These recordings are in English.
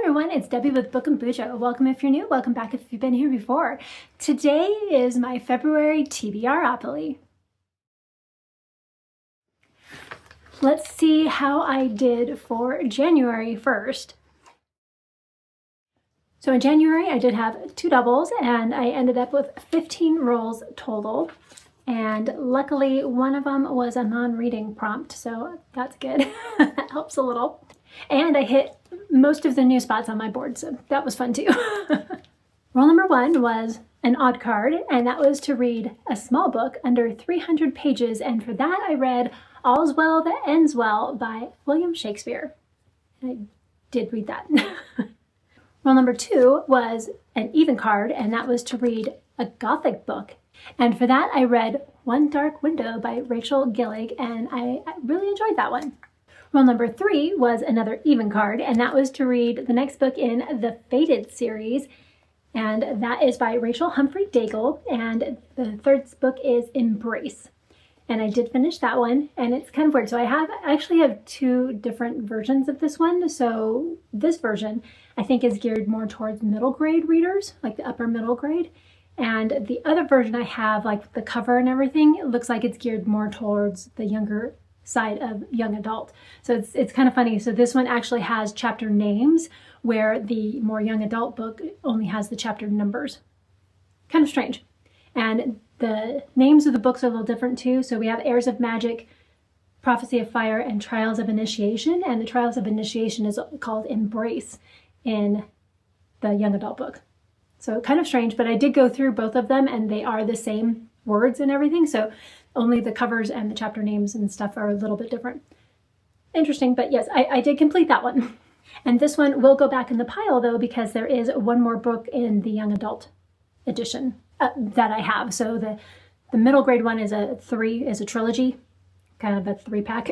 everyone, it's Debbie with Book and BuJo. Welcome if you're new, welcome back if you've been here before. Today is my February TBRopoly. Let's see how I did for January 1st. So in January I did have 2 doubles and I ended up with 15 rolls total. And luckily one of them was a non-reading prompt, so that's good. That helps a little. And I hit most of the new spots on my board, so that was fun too. Roll number 1 was an odd card, and that was to read a small book under 300 pages, and for that I read All's Well That Ends Well by William Shakespeare. And I did read that. Roll number 2 was an even card, and that was to read a Gothic book. And for that I read One Dark Window by Rachel Gillig, and I really enjoyed that one. Roll number 3 was another even card, and that was to read the next book in the Fated series, and that is by Rachel Humphrey Daigle, and the third book is Embrace. And I did finish that one, and it's kind of weird. So I actually have 2 different versions of this one. So this version I think is geared more towards middle grade readers, like the upper middle grade. And the other version I have, like the cover and everything, it looks like it's geared more towards the younger side of young adult. So it's kind of funny. So this one actually has chapter names, where the more young adult book only has the chapter numbers. Kind of strange. And the names of the books are a little different too. So we have Heirs of Magic, Prophecy of Fire, and Trials of Initiation. And the Trials of Initiation is called Embrace in the young adult book. So kind of strange, but I did go through both of them and they are the same words and everything. So only the covers and the chapter names and stuff are a little bit different. Interesting, but yes, I did complete that one. And this one will go back in the pile though, because there is one more book in the young adult edition that I have. So the middle grade one is a trilogy, kind of a 3-pack,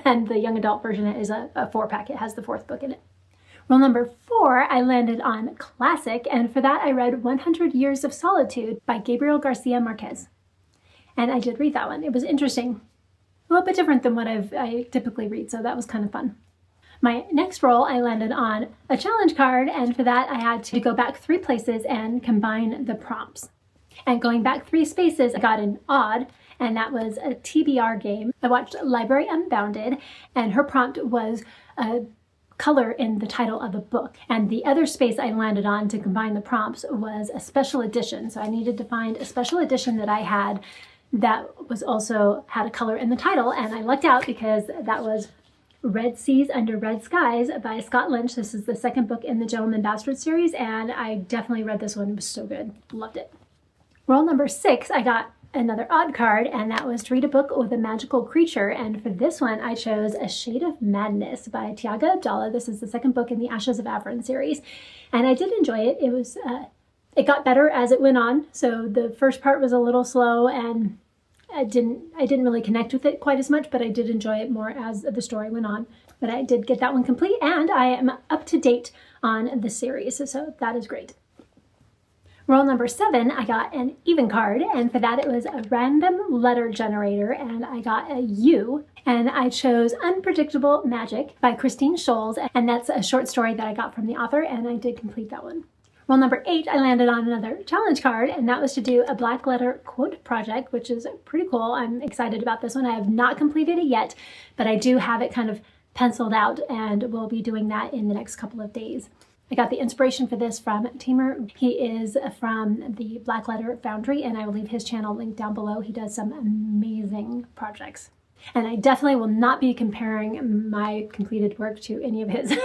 and the young adult version is a 4-pack. It has the 4th book in it. Roll number 4, I landed on classic, and for that I read 100 Years of Solitude by Gabriel Garcia Marquez. And I did read that one. It was interesting. A little bit different than what I typically read, so that was kind of fun. My next roll, I landed on a challenge card, and for that I had to go back 3 places and combine the prompts. And going back 3 spaces, I got an odd, and that was a TBR game. I watched Library Unbounded, and her prompt was a color in the title of a book. And the other space I landed on to combine the prompts was a special edition. So I needed to find a special edition that I had that was also had a color in the title, and I lucked out because that was Red Seas Under Red Skies by Scott Lynch. This is the 2nd book in the Gentleman Bastard series, and I definitely read this one. It was so good. Loved it. Roll number 6, I got another odd card, and that was to read a book with a magical creature. And for this one, I chose A Shade of Madness by Tiaga Abdallah. This is the 2nd book in the Ashes of Avron series, and I did enjoy it. It was it got better as it went on. So the first part was a little slow, and I didn't really connect with it quite as much, but I did enjoy it more as the story went on. But I did get that one complete, and I am up to date on the series, so that is great. Roll number 7, I got an even card, and for that it was a random letter generator, and I got a U, and I chose Unpredictable Magic by Christine Scholes, and that's a short story that I got from the author, and I did complete that one. Roll number 8, I landed on another challenge card, and that was to do a black letter quote project, which is pretty cool. I'm excited about this one. I have not completed it yet, but I do have it kind of penciled out, and we'll be doing that in the next couple of days. I got the inspiration for this from Tamer. He is from the Black Letter Foundry, and I will leave his channel linked down below. He does some amazing projects. And I definitely will not be comparing my completed work to any of his,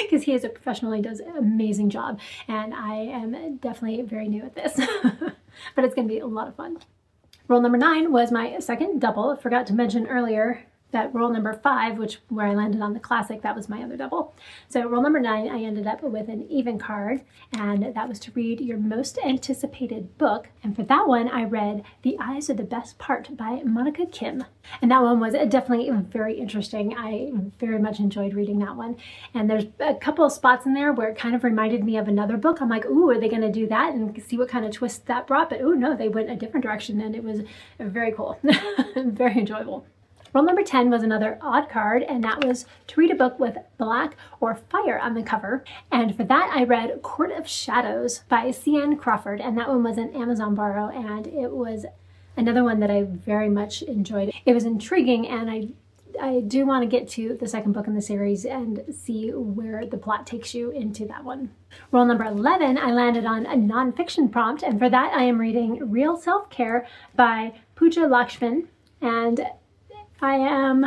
because he is a professional. He does an amazing job, and I am definitely very new at this. But it's going to be a lot of fun. Roll number 9 was my 2nd double. I forgot to mention earlier that roll number 5, where I landed on the classic, that was my other double. So roll number 9, I ended up with an even card, and that was to read your most anticipated book. And for that one, I read The Eyes Are the Best Part by Monica Kim. And that one was definitely very interesting. I very much enjoyed reading that one. And there's a couple of spots in there where it kind of reminded me of another book. I'm like, ooh, are they going to do that? And see what kind of twist that brought. But ooh, no, they went a different direction, and it was very cool. Very enjoyable. Roll number 10 was another odd card, and that was to read a book with black or fire on the cover. And for that, I read Court of Shadows by C.N. Crawford, and that one was an Amazon borrow, and it was another one that I very much enjoyed. It was intriguing, and I do want to get to the second book in the series and see where the plot takes you into that one. Roll number 11, I landed on a nonfiction prompt, and for that I am reading Real Self-Care by BuJo Lakshman, and I am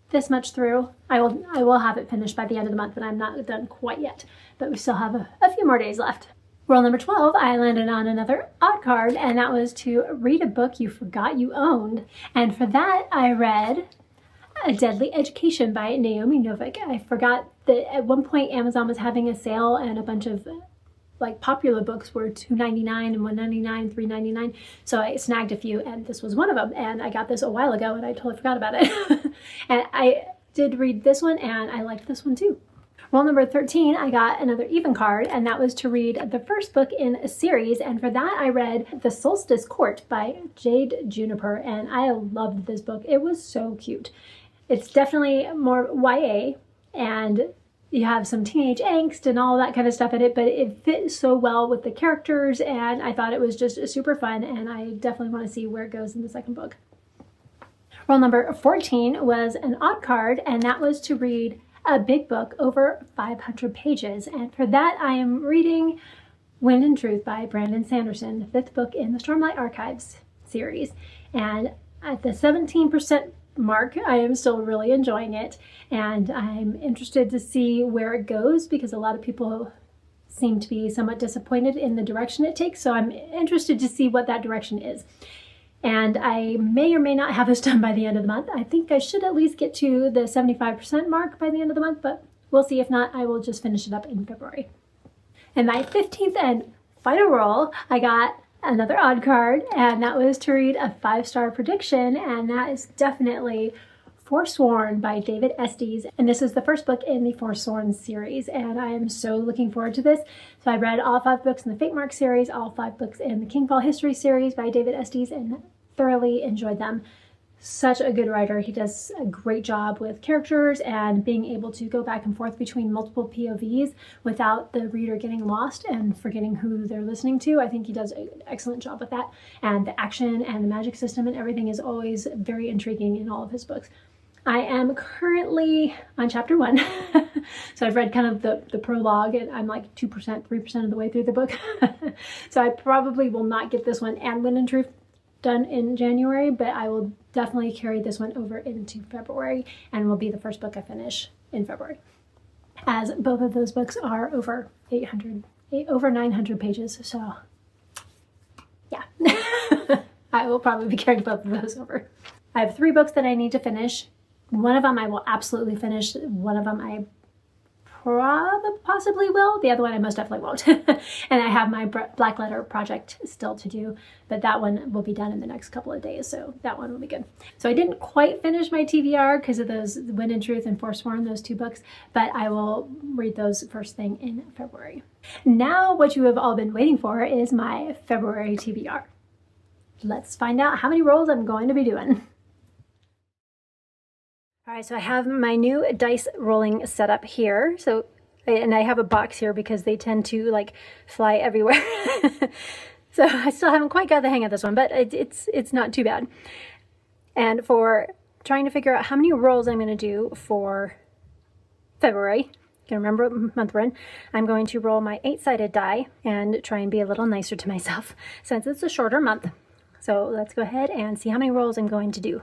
this much through. I will have it finished by the end of the month, but I'm not done quite yet, but we still have a few more days left. Roll number 12, I landed on another odd card, and that was to read a book you forgot you owned. And for that, I read A Deadly Education by Naomi Novik. I forgot that at one point Amazon was having a sale, and a bunch of like popular books were $2.99 and $1.99, $3.99. So I snagged a few, and this was one of them. And I got this a while ago, and I totally forgot about it. And I did read this one, and I liked this one too. Roll number 13, I got another even card, and that was to read the first book in a series. And for that, I read The Solstice Court by Jade Juniper, and I loved this book. It was so cute. It's definitely more YA, and you have some teenage angst and all that kind of stuff in it, but it fit so well with the characters, and I thought it was just super fun, and I definitely want to see where it goes in the second book. Roll number 14 was an odd card, and that was to read a big book over 500 pages, and for that I am reading Wind and Truth by Brandon Sanderson, the fifth book in the Stormlight Archives series, and at the 17% mark, I am still really enjoying it, and I'm interested to see where it goes because a lot of people seem to be somewhat disappointed in the direction it takes, so I'm interested to see what that direction is. And I may or may not have this done by the end of the month. I think I should at least get to the 75% mark by the end of the month, but we'll see. If not, I will just finish it up in February. And my 15th and final roll, I got another odd card, and that was to read a 5-star prediction, and that is definitely Forsworn by David Estes, and this is the first book in the Forsworn series, and I am so looking forward to this. So I read all 5 books in the Fate Mark series, all 5 books in the Kingfall History series by David Estes, and thoroughly enjoyed them. Such a good writer. He does a great job with characters and being able to go back and forth between multiple POVs without the reader getting lost and forgetting who they're listening to. I think he does an excellent job with that. And the action and the magic system and everything is always very intriguing in all of his books. I am currently on chapter 1. So I've read kind of the prologue, and I'm like 2%, 3% of the way through the book. So I probably will not get this one and Wind and Truth done in January, but I will definitely carry this one over into February, and will be the first book I finish in February, as both of those books are over 900 pages. So yeah, I will probably be carrying both of those over. I have 3 books that I need to finish. One of them I will absolutely finish. One of them I possibly will. The other one I most definitely won't. And I have my Black Letter project still to do, but that one will be done in the next couple of days, so that one will be good. So I didn't quite finish my TBR because of those Wind and Truth and Forsworn, those 2 books, but I will read those first thing in February. Now what you have all been waiting for is my February TBR. Let's find out how many rolls I'm going to be doing. All right, so I have my new dice rolling setup here. So, and I have a box here because they tend to like fly everywhere. So I still haven't quite got the hang of this one, but it's not too bad. And for trying to figure out how many rolls I'm going to do for February, you can remember what month we're in, I'm going to roll my 8-sided die and try and be a little nicer to myself since it's a shorter month. So let's go ahead and see how many rolls I'm going to do.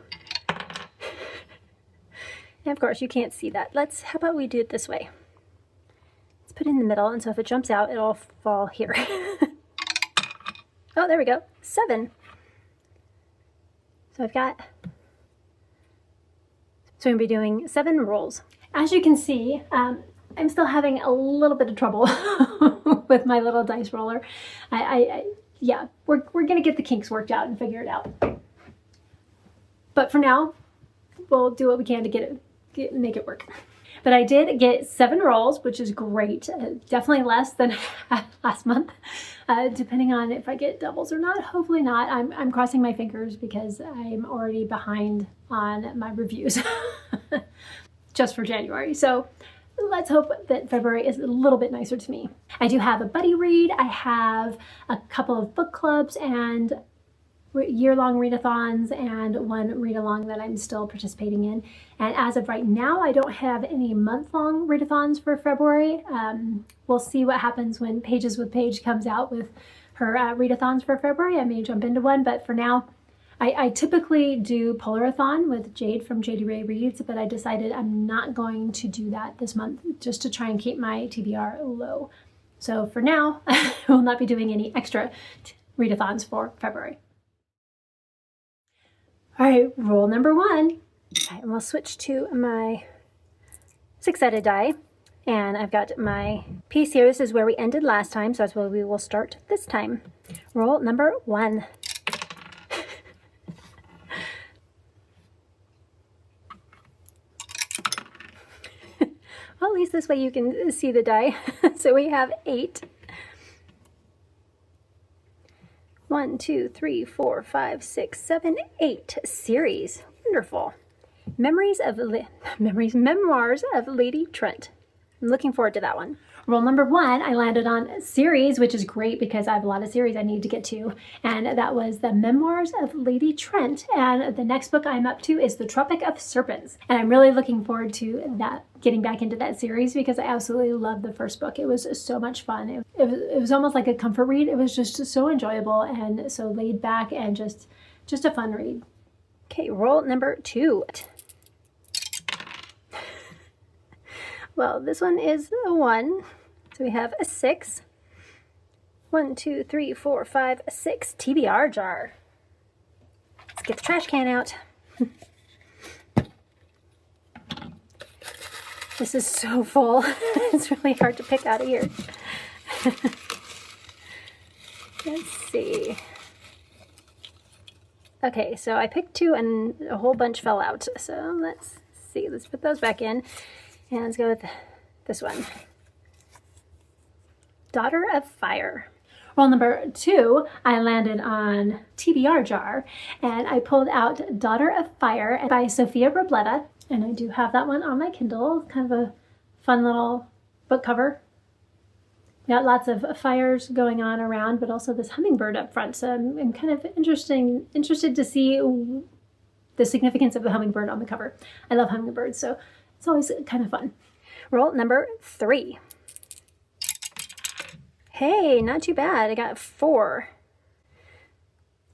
And of course, you can't see that. How about we do it this way? Let's put it in the middle, and so if it jumps out, it'll fall here. Oh, there we go. 7. So I'm going to be doing 7 rolls. As you can see, I'm still having a little bit of trouble with my little dice roller. Yeah, we're going to get the kinks worked out and figure it out. But for now, we'll do what we can to make it work. But I did get 7 rolls, which is great. Definitely less than last month, depending on if I get doubles or not. Hopefully not. I'm crossing my fingers because I'm already behind on my reviews just for January. So let's hope that February is a little bit nicer to me. I do have a buddy read. I have a couple of book clubs and year-long readathons and one read-along that I'm still participating in. And as of right now, I don't have any month-long readathons for February. We'll see what happens when Pages with Paige comes out with her readathons for February. I may jump into one, but for now, I typically do Polarathon with Jade from JD Ray Reads, but I decided I'm not going to do that this month just to try and keep my TBR low. So for now, I will not be doing any extra readathons for February. All right, roll number 1. All right, and we'll switch to my 6-sided die. And I've got my piece here. This is where we ended last time, so that's where we will start this time. Roll number 1. Well, at least this way you can see the die. So we have 8. 1, 2, 3, 4, 5, 6, 7, 8 series. Wonderful. Memoirs of Lady Trent. I'm looking forward to that one. Roll number 1, I landed on series, which is great because I have a lot of series I need to get to. And that was the Memoirs of Lady Trent. And the next book I'm up to is The Tropic of Serpents. And I'm really looking forward to that, getting back into that series because I absolutely loved the first book. It was so much fun. It was almost like a comfort read. It was just so enjoyable and so laid back and just a fun read. Okay, roll number 2. Well, this one is a 1. So we have a 6. 1, 2, 3, 4, 5, 6 TBR jar. Let's get the trash can out. This is so full. It's really hard to pick out of here. Let's see. Okay, so I picked 2 and a whole bunch fell out. So let's see. Let's put those back in. And let's go with this one. Daughter of Fire. Roll number 2, I landed on TBR jar, and I pulled out Daughter of Fire by Sophia Robletta, and I do have that one on my Kindle. Kind of a fun little book cover. Got lots of fires going on around, but also this hummingbird up front. So I'm kind of interested to see the significance of the hummingbird on the cover. I love hummingbirds, so it's always kind of fun. Roll number 3. Hey, not too bad. I got 4.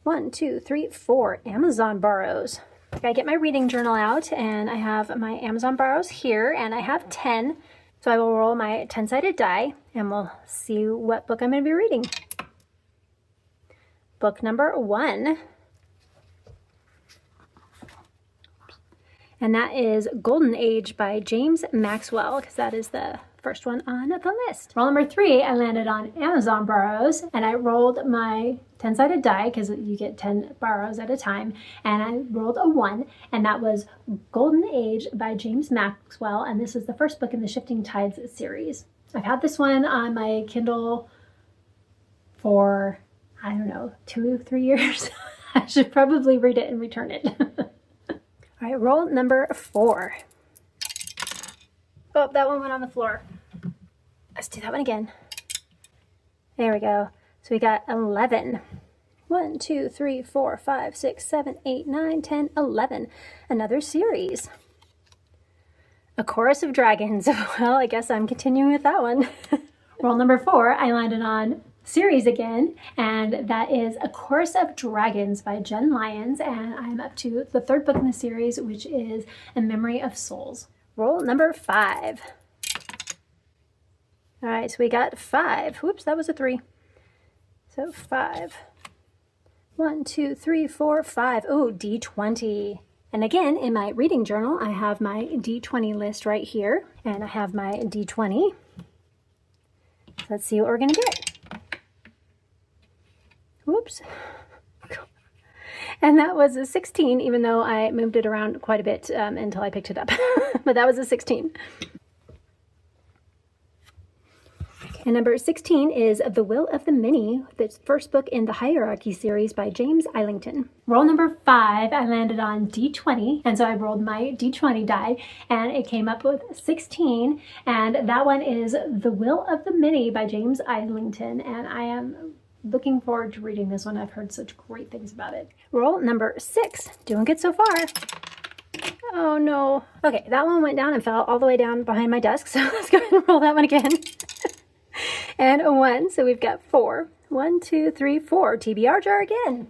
1, 2, 3, 4 Amazon borrows. I gotta get my reading journal out, and I have my Amazon borrows here, and I have 10. So I will roll my 10-sided die, and we'll see what book I'm going to be reading. Book number 1. And that is Golden Age by James Maxwell, because that is the first one on the list. Roll number 3, I landed on Amazon borrows, and I rolled my 10-sided die, because you get 10 borrows at a time, and I rolled a 1, and that was Golden Age by James Maxwell, and this is the first book in the Shifting Tides series. I've had this one on my Kindle for, I don't know, 2 or 3 years. I should probably read it and return it. All right, roll number 4. Oh, that one went on the floor. Let's do that one again. There we go. So we got 11. 1, 2, 3, 4, 5, 6, 7, 8, 9, 10, 11. Another series. A Chorus of Dragons. Well, I guess I'm continuing with that one. Roll number 4, I landed on series again, and that is A Chorus of Dragons by Jen Lyons, and I'm up to the 3rd book in the series, which is A Memory of Souls. Roll number 5. All right, so we got 5. Whoops, that was a 3. So 5. 1, 2, 3, 4, 5. Oh, D20. And again, in my reading journal, I have my D20 list right here, and I have my D20. So let's see what we're going to get. Whoops. And that was a 16, even though I moved it around quite a bit until I picked it up. But that was a 16. And number 16 is The Will of the Many, the first book in the Hierarchy series by James Islington. Roll number 5, I landed on D20, and so I rolled my D20 die, and it came up with 16, and that one is The Will of the Many by James Islington, and I am looking forward to reading this one. I've heard such great things about it. Roll number 6, doing good so far. Oh no. Okay, that one went down and fell all the way down behind my desk, so let's go ahead and roll that one again. And a 1, so we've got 4. 1, 2, 3, 4. TBR jar again.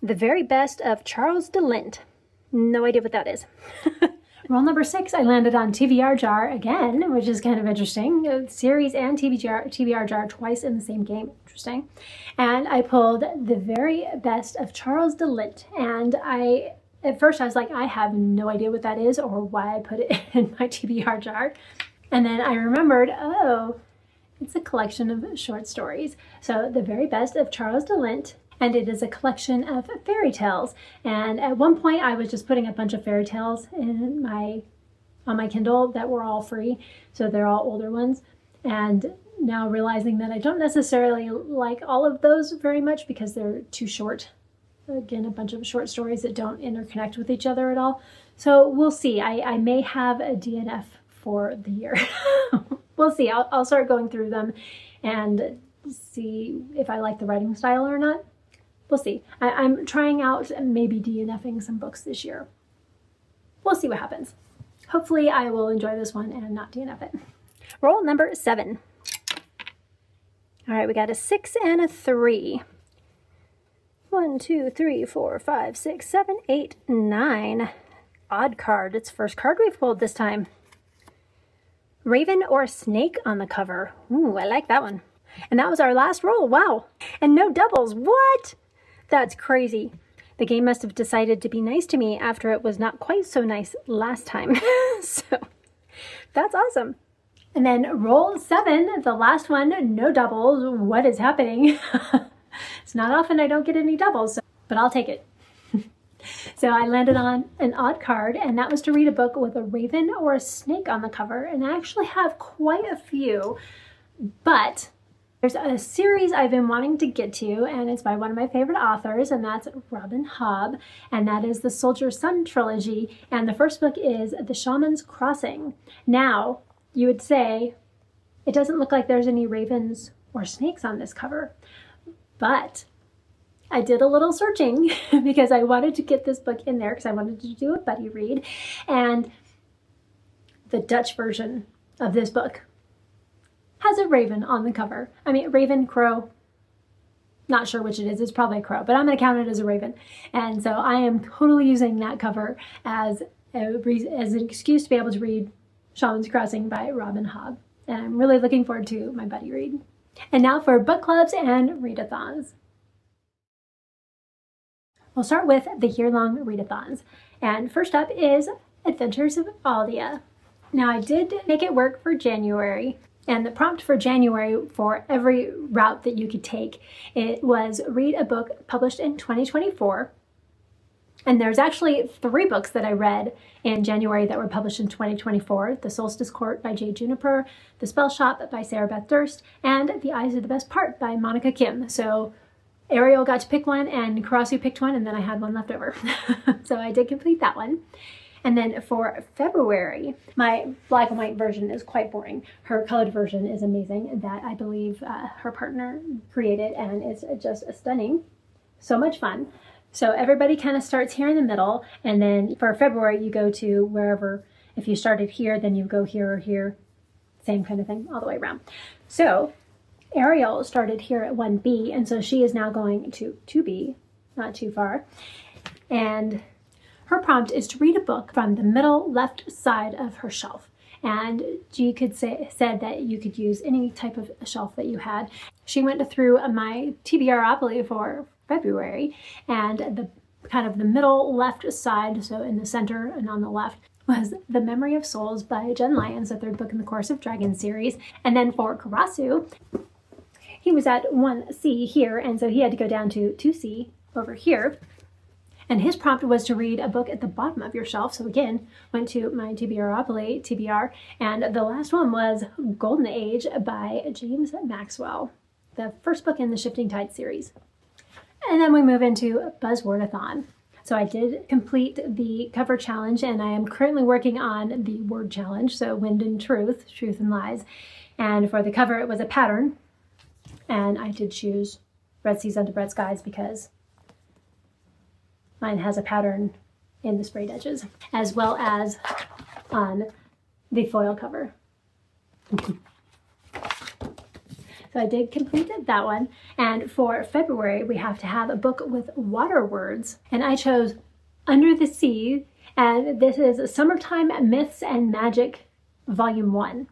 The Very Best of Charles DeLint. No idea what that is. Roll number 6, I landed on TBR jar again, which is kind of interesting. Series and TBR jar twice in the same game. Interesting. And I pulled The Very Best of Charles DeLint. And at first I was like, I have no idea what that is or why I put it in my TBR jar. And then I remembered, oh, it's a collection of short stories. So The Very Best of Charles DeLint. And it is a collection of fairy tales. And at one point I was just putting a bunch of fairy tales on my Kindle that were all free. So they're all older ones. And now realizing that I don't necessarily like all of those very much because they're too short. Again, a bunch of short stories that don't interconnect with each other at all. So we'll see. I may have a DNF for the year. We'll see. I'll start going through them and see if I like the writing style or not. We'll see. I'm trying out maybe DNFing some books this year. We'll see what happens. Hopefully I will enjoy this one and not DNF it. Roll number 7. All right, we got a 6 and a 3. 1, 2, 3, 4, 5, 6, 7, 8, 9. Odd card. It's the first card we've pulled this time. Raven or snake on the cover. Ooh, I like that one. And that was our last roll. Wow. And no doubles. What? That's crazy. The game must have decided to be nice to me after it was not quite so nice last time. So that's awesome. And then roll 7, the last one, no doubles. What is happening? It's not often I don't get any doubles, but I'll take it. So I landed on an odd card, and that was to read a book with a raven or a snake on the cover. And I actually have quite a few, but there's a series I've been wanting to get to, and it's by one of my favorite authors, and that's Robin Hobb, and that is the Soldier's Son trilogy, and the first book is The Shaman's Crossing. Now, you would say, it doesn't look like there's any ravens or snakes on this cover, but I did a little searching because I wanted to get this book in there because I wanted to do a buddy read, and the Dutch version of this book has a raven on the cover. I mean, raven, crow, not sure which it is. It's probably a crow, but I'm going to count it as a raven. And so I am totally using that cover as an excuse to be able to read Shaman's Crossing by Robin Hobb. And I'm really looking forward to my buddy read. And now for book clubs and readathons. We'll start with the year-long readathons. And first up is Adventures of Aldia. Now I did make it work for January. And the prompt for January for every route that you could take, it was read a book published in 2024. And there's actually 3 books that I read in January that were published in 2024. The Solstice Court by Jay Juniper, The Spell Shop by Sarah Beth Durst, and The Eyes Are the Best Part by Monica Kim. So Ariel got to pick one and Karasu picked one, and then I had one left over. So I did complete that one. And then for February, my black and white version is quite boring. Her colored version is amazing, that I believe her partner created, and it's just stunning. So much fun. So everybody kind of starts here in the middle, and then for February you go to wherever. If you started here, then you go here or here. Same kind of thing all the way around. So Ariel started here at 1B, and so she is now going to 2B, not too far. And her prompt is to read a book from the middle left side of her shelf. And she said that you could use any type of shelf that you had. She went through my TBRopoly for February, and the kind of the middle left side, so in the center and on the left, was The Memory of Souls by Jen Lyons, the 3rd book in the Course of Dragons series. And then for Karasu, he was at 1C here, and so he had to go down to 2C over here. And his prompt was to read a book at the bottom of your shelf. So again, went to my TBRopoly, TBR, and the last one was Golden Age by James Maxwell, the first book in the Shifting Tide series. And then we move into Readathon. So I did complete the cover challenge, and I am currently working on the word challenge. So Wind and Truth, Truth and Lies. And for the cover, it was a pattern. And I did choose Red Seas Unto Red Skies because mine has a pattern in the sprayed edges, as well as on the foil cover. So I did complete that one. And for February, we have to have a book with water words. And I chose Under the Sea. And this is Summertime Myths and Magic, Volume 1.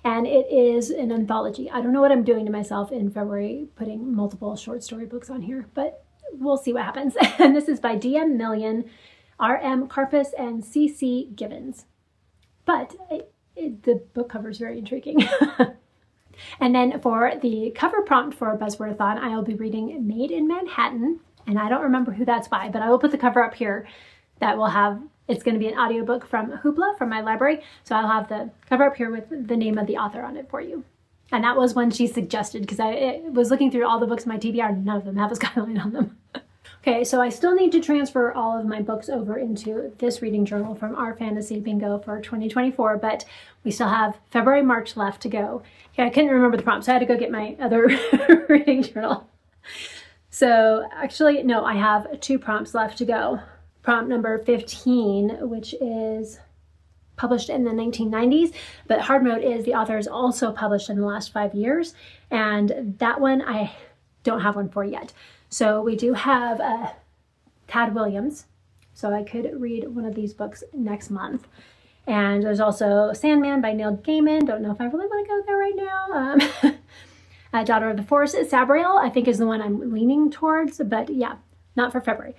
And it is an anthology. I don't know what I'm doing to myself in February, putting multiple short story books on here, but we'll see what happens. And this is by D.M. Million, R.M. Karpus, and C.C. Gibbons. But the book cover is very intriguing. And then for the cover prompt for Readathon, I will be reading Made in Manhattan. And I don't remember who that's by, but I will put the cover up here. That will have, it's going to be an audiobook from Hoopla, from my library. So I'll have the cover up here with the name of the author on it for you. And that was one she suggested, because I was looking through all the books in my TBR. None of them have a skyline on them. Okay, so I still need to transfer all of my books over into this reading journal from our fantasy bingo for 2024, but we still have February, March left to go. Okay, I couldn't remember the prompt, so I had to go get my other reading journal. So actually, no, I have 2 prompts left to go. Prompt number 15, which is published in the 1990s, but hard mode is the author is also published in the last 5 years, and that one I don't have one for yet. So we do have Tad Williams, so I could read one of these books next month. And there's also Sandman by Neil Gaiman. Don't know if I really want to go there right now. Daughter of the Forest, Sabriel, I think is the one I'm leaning towards, but yeah, not for February.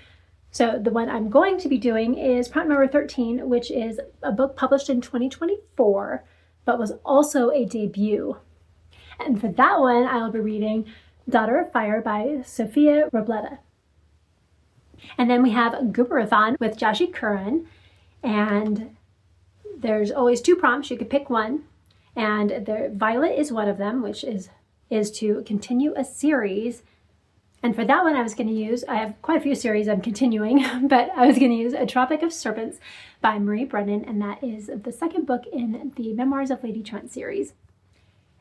So the one I'm going to be doing is prompt number 13, which is a book published in 2024, but was also a debut. And for that one, I'll be reading Daughter of Fire by Sophia Robleta. And then we have Readathon with Jashi Curran, and there's always 2 prompts. You could pick one, and Violet is one of them, which is to continue a series. And for that one, I have quite a few series I'm continuing, but I was going to use A Tropic of Serpents by Marie Brennan, and that is the second book in the Memoirs of Lady Trent series.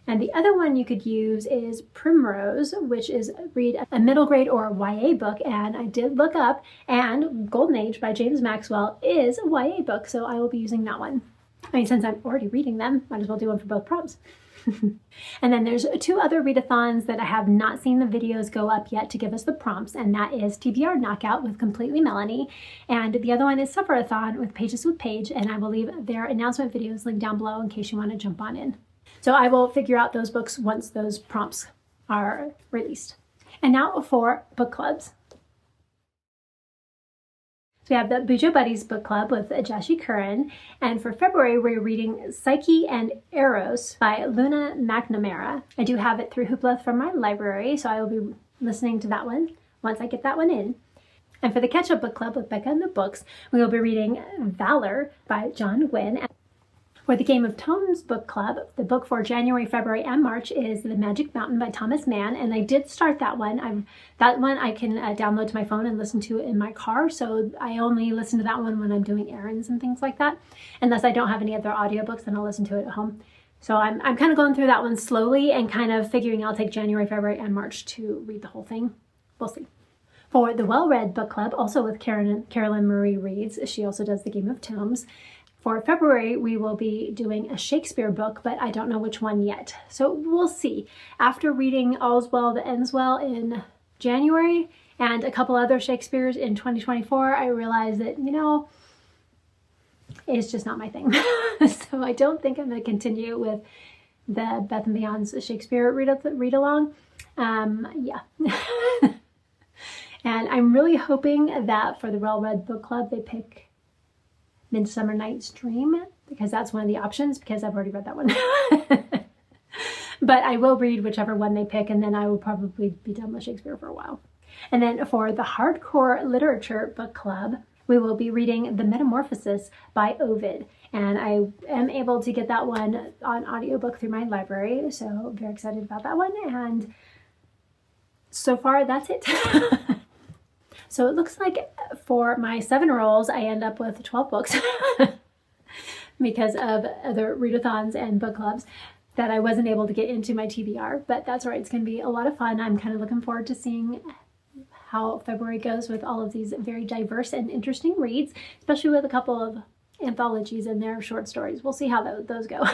And the other one you could use is Primrose, which is read a middle grade or a YA book. And I did look up, and Golden Age by James Maxwell is a YA book, so I will be using that one. I mean, since I'm already reading them, might as well do one for both prompts. And then there's 2 other readathons that I have not seen the videos go up yet to give us the prompts, and that is TBR Knockout with Completely Melanie, and the other one is Sufferathon with Pages with Paige, and I will leave their announcement videos linked down below in case you want to jump on in. So I will figure out those books once those prompts are released. And now for book clubs. So we have the BuJo Buddies book club with Jashi Curran. And for February, we're reading Psyche and Eros by Luna McNamara. I do have it through Hoopla from my library, so I will be listening to that one once I get that one in. And for the Catch-Up Book Club with Becca and the Books, we will be reading Valor by John Gwynne. For the Game of Tones book club, the book for January, February, and March is The Magic Mountain by Thomas Mann, and I did start that one. That one I can download to my phone and listen to it in my car, so I only listen to that one when I'm doing errands and things like that. Unless I don't have any other audiobooks, then I'll listen to it at home. So I'm kind of going through that one slowly and kind of figuring I'll take January, February, and March to read the whole thing. We'll see. For the Wellread Book Club, also with Carolyn Marie Reads, she also does the Game of Tones. For February, we will be doing a Shakespeare book, but I don't know which one yet. So we'll see. After reading All's Well That Ends Well in January and a couple other Shakespeares in 2024, I realized that, it's just not my thing. So I don't think I'm going to continue with the Beth and Beyond's Shakespeare read-along. Yeah. And I'm really hoping that for the Wellread Book Club, they pick Midsummer Night's Dream, because that's one of the options, because I've already read that one. But I will read whichever one they pick, and then I will probably be done with Shakespeare for a while. And then for the Hardcore Literature Book Club, we will be reading The Metamorphosis by Ovid. And I am able to get that one on audiobook through my library, so I'm very excited about that one. And so far, that's it. So it looks like for my 7 rolls, I end up with 12 books because of other readathons and book clubs that I wasn't able to get into my TBR. But that's all right. It's going to be a lot of fun. I'm kind of looking forward to seeing how February goes with all of these very diverse and interesting reads, especially with a couple of anthologies in there, short stories. We'll see how those go.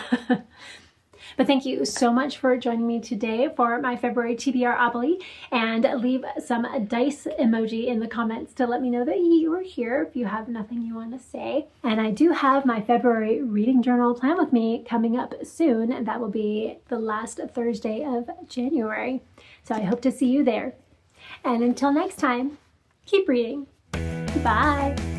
But thank you so much for joining me today for my February TBRopoly, and leave some dice emoji in the comments to let me know that you were here if you have nothing you want to say. And I do have my February reading journal plan with me coming up soon, and that will be the last Thursday of January. So I hope to see you there. And until next time, keep reading. Bye.